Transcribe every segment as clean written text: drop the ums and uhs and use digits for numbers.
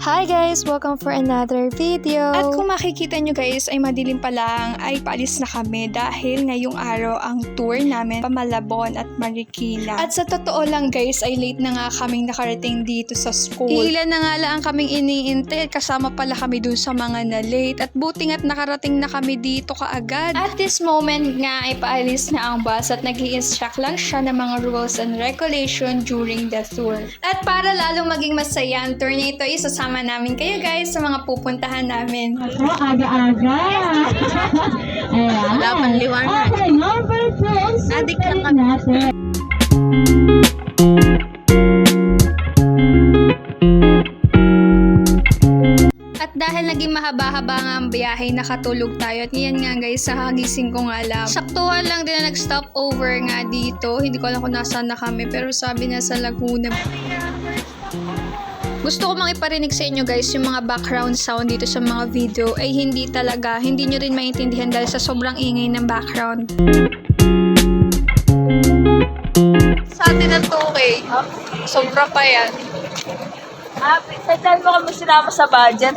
Hi guys! Welcome for another video! At kung makikita nyo guys ay madilim pa lang ay paalis na kami dahil ngayong araw ang tour namin Pamalabon at Marikina. At sa totoo lang guys ay late na nga kaming nakarating dito sa school. Ilan na nga lang ang kaming iniintay kasama pala kami dun sa mga na late at buti nga't nakarating na kami dito kaagad. At this moment nga ay paalis na ang bus at nag-i-instruct lang siya ng mga rules and regulation during the tour. At para lalong maging masaya ang tour nito isasama namin kayo guys sa mga pupuntahan namin. Ako, aga-aga. Ayan. Wala pang liwanag. Okay, number 2. Adik lang natin. At dahil naging mahaba-haba nga ang biyahe, nakatulog tayo. At ngayon nga guys, sa kagising ko nga lang. Saktuhan lang din na nag-stop over nga dito. Hindi ko alam kung nasaan na kami, pero sabi na sa Laguna. Gusto ko mang iparinig sa inyo guys, yung mga background sound dito sa mga video ay hindi nyo rin maintindihan dahil sa sobrang ingay ng background. Sa atin na 2K, sobra pa yan. Saan mo kami sinama sa budget?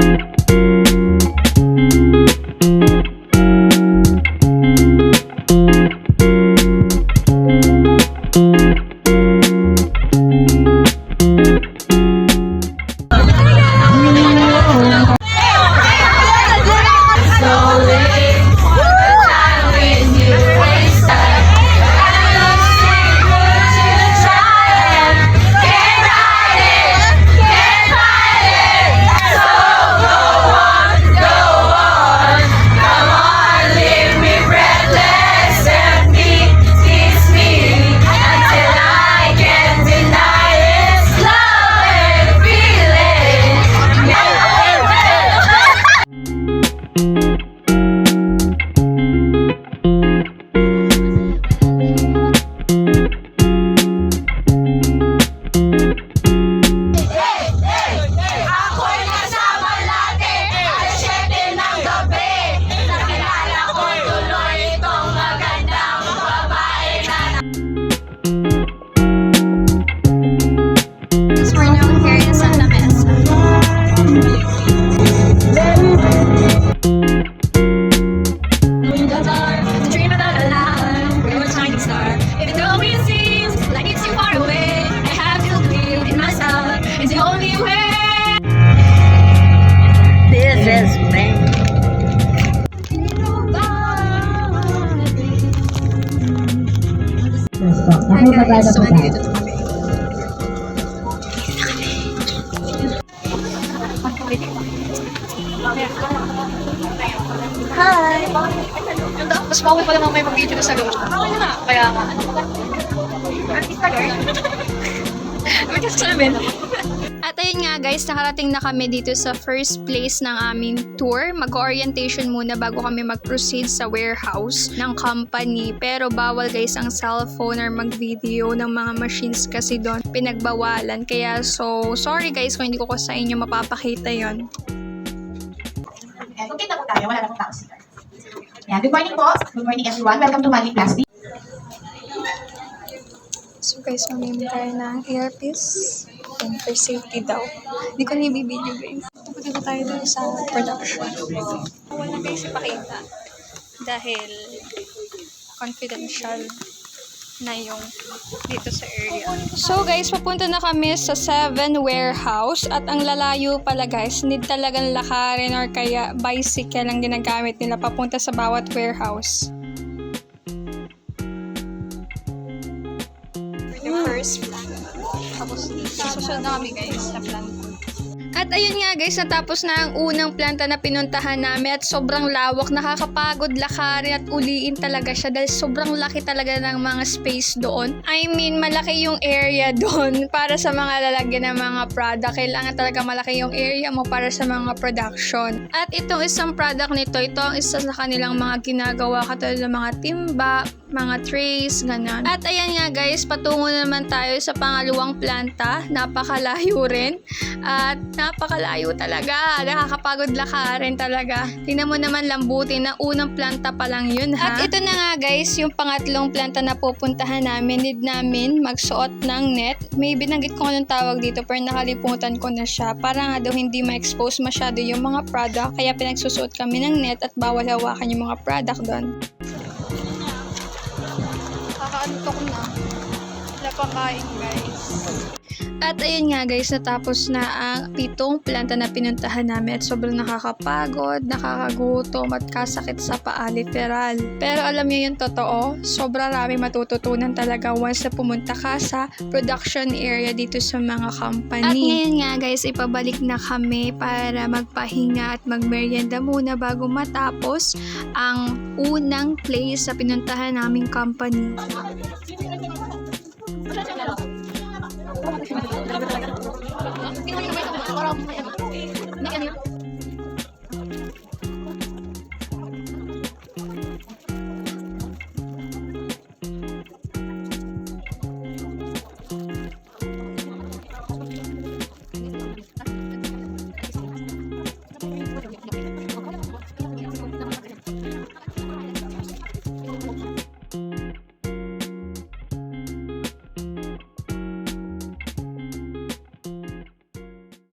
Hi guys, so nandito na kami. Hi! Mas bawal pala mamaya mag-video na sa loob. Kaya nga. Artista girl. Artista namin. At ayun nga guys, nakarating na kami dito sa first place ng aming tour. Mag-orientation muna bago kami mag-proceed sa warehouse ng company. Pero bawal guys ang cellphone or mag-video ng mga machines kasi doon pinagbawalan. Kaya sorry guys kung hindi ko sa inyo mapapakita yon. Kung kita po tayo, wala na pong tao sila. Yeah, good morning po. Good morning everyone. Welcome to Mali Plastic. So guys, mamimili tayo ng earpiece. And for safety daw. Hindi ko na i-video guys. Pupunta tayo dun sa production. Wala guys ipakita. Dahil confidential na yung dito sa area. So guys, papunta na kami sa 7 warehouse. At ang lalayo pala guys, need talagang lakarin or kaya bicycle ang ginagamit nila papunta sa bawat warehouse. The first plan. Tapos susunod na kami guys sa plan. At ayun nga guys, natapos na ang unang planta na pinuntahan namin at sobrang lawak, nakakapagod lakarin at uliin talaga siya dahil sobrang laki talaga ng mga space doon. I mean, malaki yung area doon para sa mga lalagyan ng mga product. Kailangan talaga malaki yung area mo para sa mga production. At itong isang product nito, ito ang isa sa kanilang mga ginagawa katulad ng mga timba, mga trays, ganon. At ayan nga guys, patungo naman tayo sa pangalawang planta. Napakalayo rin. At napakalayo talaga. Nakakapagod lakarin talaga. Tingnan mo naman lambuti na unang planta pa lang yun ha. At ito na nga guys, yung pangatlong planta na pupuntahan namin. Need namin magsuot ng net. May binanggit ko anong tawag dito pero nakalimutan ko na siya. Para nga daw hindi ma-expose masyado yung mga product. Kaya pinagsusuot kami ng net at bawal hawakan yung mga product doon. Kakaantok na. Wala pa kain guys. At ayun nga guys, natapos na ang 7 planta na pinuntahan namin at sobrang nakakapagod, nakakagutom at kasakit sa paa literal. Pero alam niyo yung totoo, sobrang raming matututunan talaga once na pumunta ka sa production area dito sa mga company. At ngayon nga guys, ipabalik na kami para magpahinga at magmerienda muna bago matapos ang unang place sa pinuntahan naming company.